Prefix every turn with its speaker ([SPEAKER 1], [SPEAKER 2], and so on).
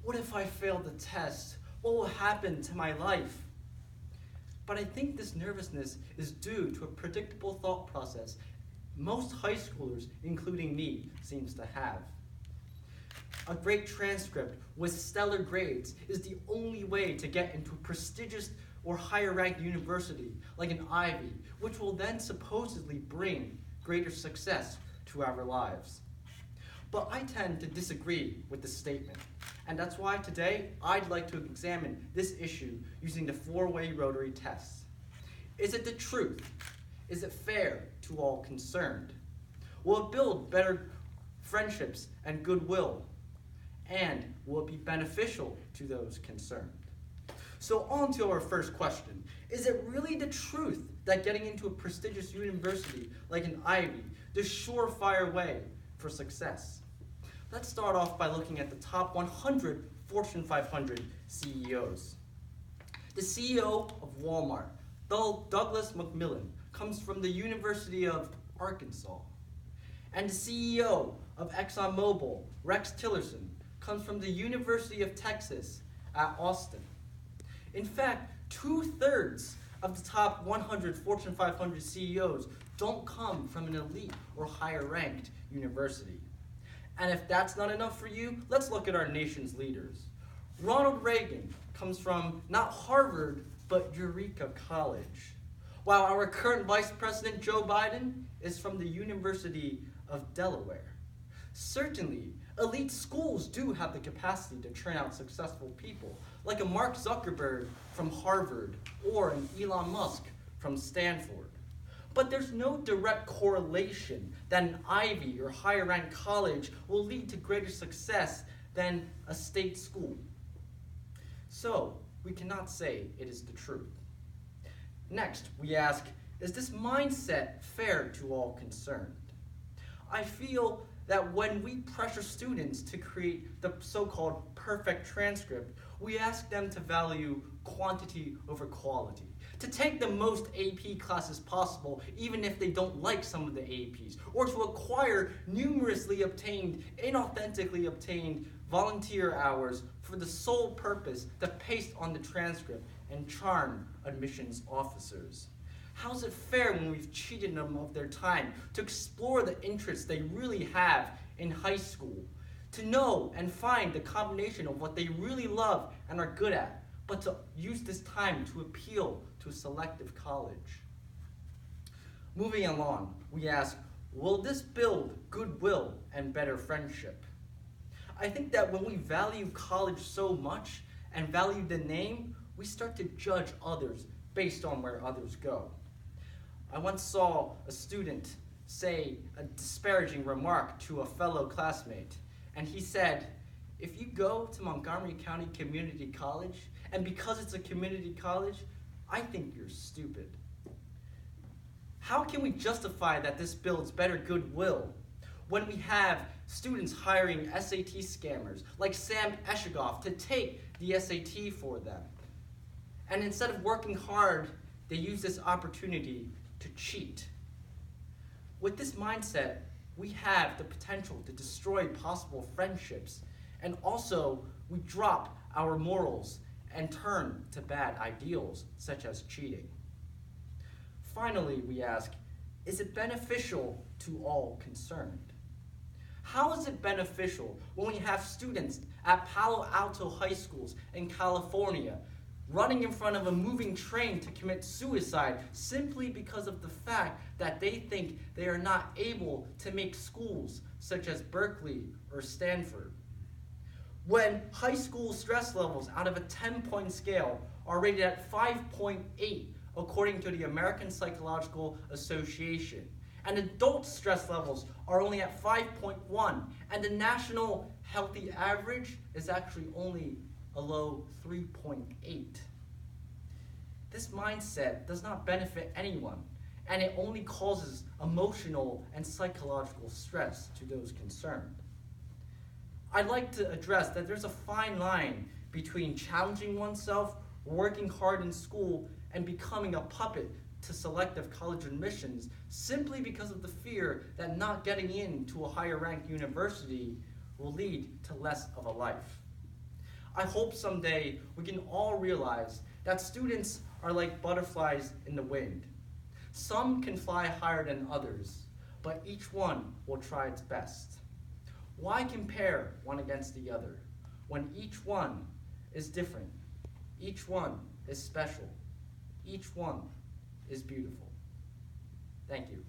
[SPEAKER 1] What if I fail the test? What will happen to my life? But I think this nervousness is due to a predictable thought process most high schoolers, including me, seems to have. A great transcript with stellar grades is the only way to get into a prestigious or higher ranked university like an Ivy, which will then supposedly bring greater success to our lives. But I tend to disagree with this statement, and that's why today I'd like to examine this issue using the four-way Rotary tests. Is it the truth? Is it fair to all concerned? Will it build better friendships and goodwill? And will it be beneficial to those concerned? So on to our first question. Is it really the truth that getting into a prestigious university like an Ivy, the surefire way for success? Let's start off by looking at the top 100 Fortune 500 CEOs. The CEO of Walmart, Douglas McMillon, comes from the University of Arkansas. And the CEO of ExxonMobil, Rex Tillerson, comes from the University of Texas at Austin. In fact, 2/3 of the top 100 Fortune 500 CEOs don't come from an elite or higher ranked university. And if that's not enough for you, let's look at our nation's leaders. Ronald Reagan comes from not Harvard, but Eureka College, while our current Vice President Joe Biden is from the University of Delaware. Certainly, elite schools do have the capacity to turn out successful people, like a Mark Zuckerberg from Harvard or an Elon Musk from Stanford. But there's no direct correlation that an Ivy or higher ranked college will lead to greater success than a state school. So, we cannot say it is the truth. Next, we ask, is this mindset fair to all concerned? I feel that when we pressure students to create the so-called perfect transcript, we ask them to value quantity over quality, to take the most AP classes possible, even if they don't like some of the APs, or to acquire numerously obtained, inauthentically obtained volunteer hours for the sole purpose to paste on the transcript and charm admissions officers. How's it fair when we've cheated them of their time to explore the interests they really have in high school, to know and find the combination of what they really love and are good at, but to use this time to appeal to a selective college? Moving along, we ask, will this build goodwill and better friendship? I think that when we value college so much and value the name, we start to judge others based on where others go. I once saw a student say a disparaging remark to a fellow classmate, and he said, if you go to Montgomery County Community College, and because it's a community college, I think you're stupid. How can we justify that this builds better goodwill when we have students hiring SAT scammers like Sam Eshigoff to take the SAT for them? And instead of working hard, they use this opportunity to cheat. With this mindset, we have the potential to destroy possible friendships, and also we drop our morals and turn to bad ideals such as cheating. Finally, we ask, is it beneficial to all concerned? How is it beneficial when we have students at Palo Alto high schools in California running in front of a moving train to commit suicide simply because of the fact that they think they are not able to make schools such as Berkeley or Stanford? When high school stress levels out of a 10-point scale are rated at 5.8 according to the American Psychological Association, and adult stress levels are only at 5.1, and the national healthy average is actually only a low 3.8. This mindset does not benefit anyone, and it only causes emotional and psychological stress to those concerned. I'd like to address that there's a fine line between challenging oneself, working hard in school, and becoming a puppet to selective college admissions simply because of the fear that not getting into a higher ranked university will lead to less of a life. I hope someday we can all realize that students are like butterflies in the wind. Some can fly higher than others, but each one will try its best. Why compare one against the other when each one is different? Each one is special. Each one is beautiful. Thank you.